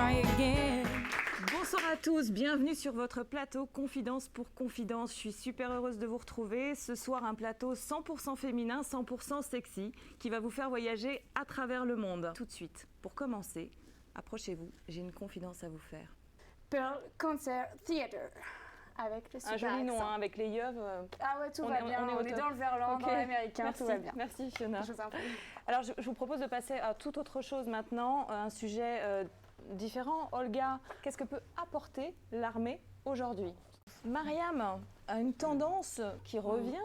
try again. Bonsoir à tous, bienvenue sur votre plateau Confidence pour Confidence. Je suis super heureuse de vous retrouver. Ce soir, un plateau 100% féminin, 100% sexy, qui va vous faire voyager à travers le monde. Tout de suite, pour commencer, approchez-vous, j'ai une confidence à vous faire. Pearl Concert Theatre. Avec le super Un joli nom, accent. hein, avec les yeux. Ah ouais, tout va bien. On est dans le verlan, Okay. dans l'américain, Merci, tout va bien. Merci Fiona. Je vous en prie. Alors je vous propose de passer à toute autre chose maintenant, un sujet différent. Olga, qu'est-ce que peut apporter l'armée aujourd'hui? Mariam a une tendance qui revient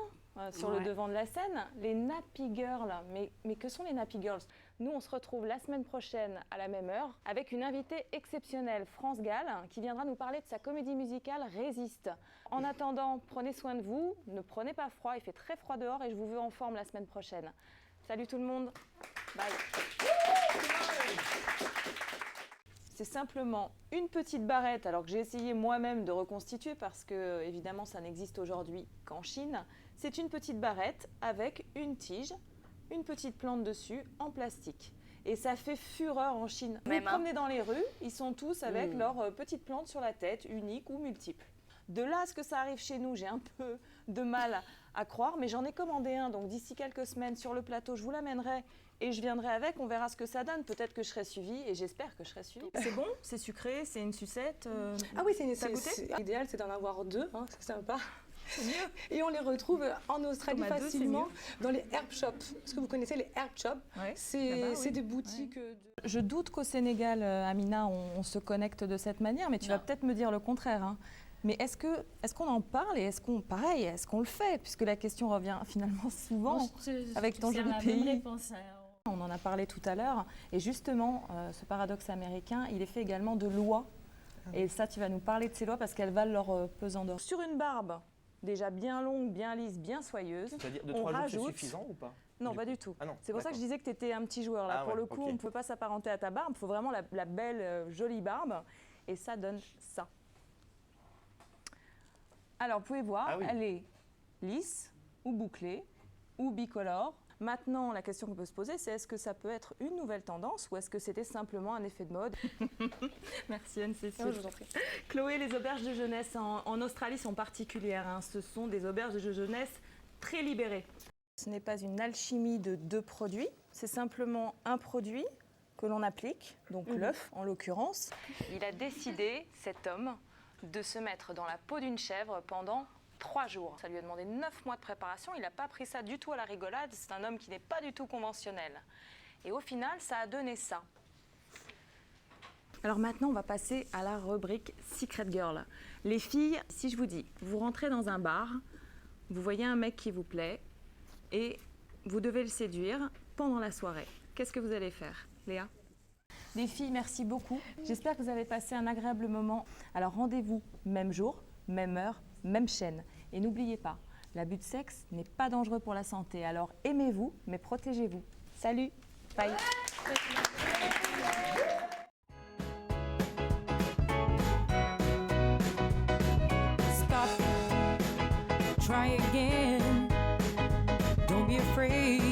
sur le devant de la scène, les Nappy Girls. Mais que sont les Nappy Girls? Nous, on se retrouve la semaine prochaine à la même heure avec une invitée exceptionnelle, France Gall, qui viendra nous parler de sa comédie musicale Résiste. En attendant, prenez soin de vous, ne prenez pas froid, il fait très froid dehors et je vous veux en forme la semaine prochaine. Salut tout le monde, bye. C'est simplement une petite barrette, alors que j'ai essayé moi-même de reconstituer parce que évidemment ça n'existe aujourd'hui qu'en Chine. C'est une petite barrette avec une tige, une petite plante dessus en plastique. Et ça fait fureur en Chine. Vous promenez dans les rues, ils sont tous avec leur petite plante sur la tête, unique ou multiple. De là à ce que ça arrive chez nous, j'ai un peu de mal à croire, mais j'en ai commandé un, donc d'ici quelques semaines sur le plateau, je vous l'amènerai et je viendrai avec, on verra ce que ça donne. Peut-être que je serai suivie et j'espère que je serai suivie. C'est bon, c'est sucré, c'est une sucette. Ah oui, l'idéal c'est d'en avoir deux, hein, c'est sympa. Et on les retrouve en Australie facilement dans les herb shops. Est-ce que vous connaissez les herb shops? Ouais. C'est des boutiques. Je doute qu'au Sénégal, Amina, on se connecte de cette manière, mais tu vas peut-être me dire le contraire. Hein. Mais est-ce qu'on en parle et est-ce qu'on le fait? Puisque la question revient finalement souvent avec ton joli pays. On en a parlé tout à l'heure. Et justement, ce paradoxe américain, il est fait également de lois. Et ça, tu vas nous parler de ces lois parce qu'elles valent leur pesant d'or. Sur une barbe déjà bien longue, bien lisse, bien soyeuse, c'est-à-dire de on 3 jours, rajoute... c'est suffisant ou pas? Non, pas du tout. Ah non, c'est pour ça que je disais que tu étais un petit joueur. Là. Ah pour ouais, le coup, ok. on ne peut pas s'apparenter à ta barbe. Il faut vraiment la belle, jolie barbe. Et ça donne ça. Alors, vous pouvez voir, elle est lisse ou bouclée ou bicolore. Maintenant, la question qu'on peut se poser, c'est est-ce que ça peut être une nouvelle tendance ou est-ce que c'était simplement un effet de mode? Merci Anne-Cécile. Oh, je vous en prie. Chloé, les auberges de jeunesse en Australie sont particulières. Hein. Ce sont des auberges de jeunesse très libérées. Ce n'est pas une alchimie de deux produits, c'est simplement un produit que l'on applique, donc l'œuf en l'occurrence. Il a décidé, cet homme, de se mettre dans la peau d'une chèvre pendant 3 jours. Ça lui a demandé 9 mois de préparation, il n'a pas pris ça du tout à la rigolade, c'est un homme qui n'est pas du tout conventionnel. Et au final, ça a donné ça. Alors maintenant, on va passer à la rubrique Secret Girl. Les filles, si je vous dis, vous rentrez dans un bar, vous voyez un mec qui vous plaît et vous devez le séduire pendant la soirée. Qu'est-ce que vous allez faire, Léa? Les filles, merci beaucoup. J'espère que vous avez passé un agréable moment. Alors rendez-vous même jour, même heure, même chaîne. Et n'oubliez pas, l'abus de sexe n'est pas dangereux pour la santé. Alors aimez-vous, mais protégez-vous. Salut, bye. Stop, try again. Don't be afraid.